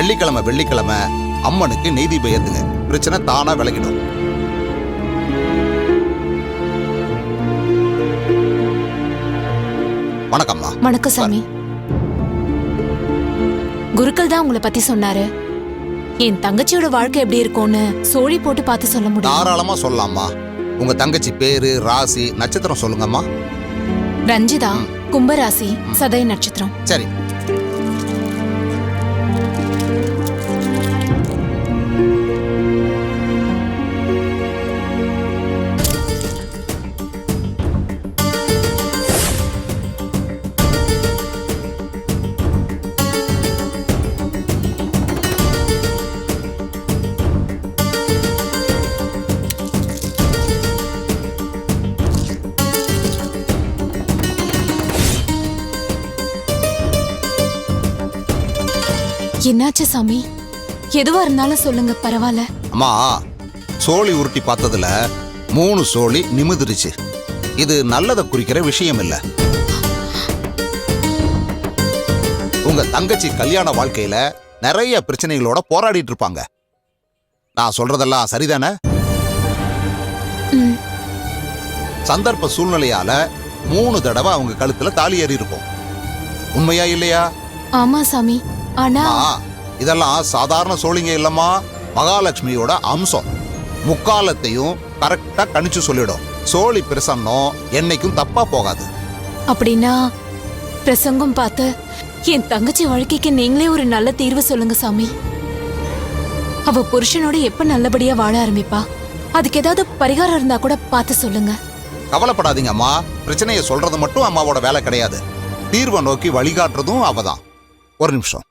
வெள்ளிக்கிழமை வெள்ளிக்கிழமை அம்மனுக்கு நெய் தீபம் ஏத்துங்க. பிரச்சனை தானா விலகிடும். வணக்கம்மா. வணக்கம் சாமி. குருக்கள் தான் உங்களை பத்தி சொன்னாரு. என் தங்கச்சியோட வாழ்க்கை எப்படி இருக்கும்னு சோழி போட்டு பார்த்து சொல்ல முடியும்? தாராளமா சொல்லலாமா. உங்க தங்கச்சி பேரு, ராசி, நட்சத்திரம் சொல்லுங்கம்மா. ரஞ்சிதா, கும்பராசி, சதய நட்சத்திரம். சரி. என்னாச்சு சாமி? எதுவா இருந்தாலும் சொல்லுங்க, பரவாயில்ல. அம்மா, சோழி உருட்டி பார்த்ததுல 3 சோழி நிமிர்ந்துருச்சு. இது நல்லதை குறிக்கிற விஷயம் இல்ல. உங்க தங்கச்சி கல்யாண வாழ்க்கையில நிறைய பிரச்சனைகளோட போராடிட்டு இருப்பாங்க. நான் சொல்றதெல்லாம் சரிதானே? சந்தர்ப்ப சூழ்நிலையால 3 தடவை அவங்க கழுத்துல தாலி ஏறி இருக்கும். உண்மையா இல்லையா? ஆமா சாமி. ஆனா இதெல்லாம் சாதாரண சோழிங்க இல்லம்மா, மகாலட்சுமியோட அம்சம். முக்காலத்தையும் கரெக்டா கணிச்சு சொல்லிடும். சோழி பிரசன்னம் என்னைக்கும் தப்பா போகாது. அப்படின்னா பிரசங்கம் பார்த்து என் தங்கச்சி வாழ்க்கைக்கு நீங்களே ஒரு நல்ல தீர்வு சொல்லுங்க சாமி. அவ புருஷனோட எப்ப நல்லபடியா வாழ ஆரம்பிப்பா? அதுக்கு ஏதாவது பரிகாரம் இருந்தா கூட பார்த்து சொல்லுங்க. கவலைப்படாதீங்க அம்மா. பிரச்சனையை சொல்றது மட்டும் அம்மாவோட வேலை கிடையாது. தீர்வை நோக்கி வழிகாட்டுறதும் அவதான். ஒரு நிமிஷம்.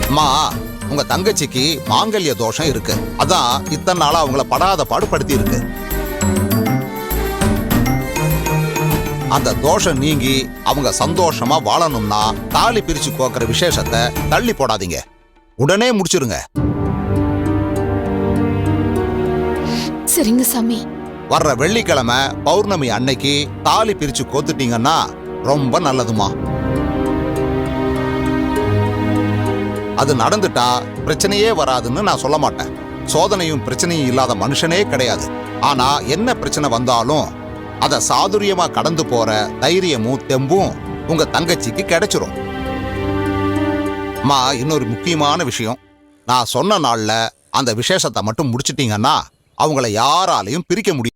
அம்மா, உங்க தங்கச்சிக்கு மாங்கல்ய தோஷம் இருக்கு. அதான் இத்தனை நாளா அவங்கள படாத பாடுபடுத்தி இருக்கு. அந்த தோஷம் நீங்கி அவங்க சந்தோஷமா வாழணும்னா தாலி பிரிச்சு கோக்குற விசேஷத்தை தள்ளி போடாதீங்க. உடனே முடிச்சிருங்க. சரிங்க சாமி. வர்ற வெள்ளிக்கிழமை பௌர்ணமி அன்னைக்கு தாலி பிரிச்சு கோத்துட்டீங்கன்னா ரொம்ப நல்லதுமா. அது நடந்துட்டா பிரச்சனையே வராதுன்னு நான் சொல்ல மாட்டேன். சோதனையும் பிரச்சனையும் இல்லாத மனுஷனே கிடையாது. ஆனா என்ன பிரச்சனை வந்தாலும் அத சாதுரியமா கடந்து போற தைரியமும் தெம்பும் உங்க தங்கச்சிக்கு கிடைச்சிரும். இன்னொரு முக்கியமான விஷயம், நான் சொன்ன நாள்ல அந்த விசேஷத்தை மட்டும் முடிச்சிட்டீங்கன்னா அவங்கள யாராலையும் பிரிக்க முடியும்.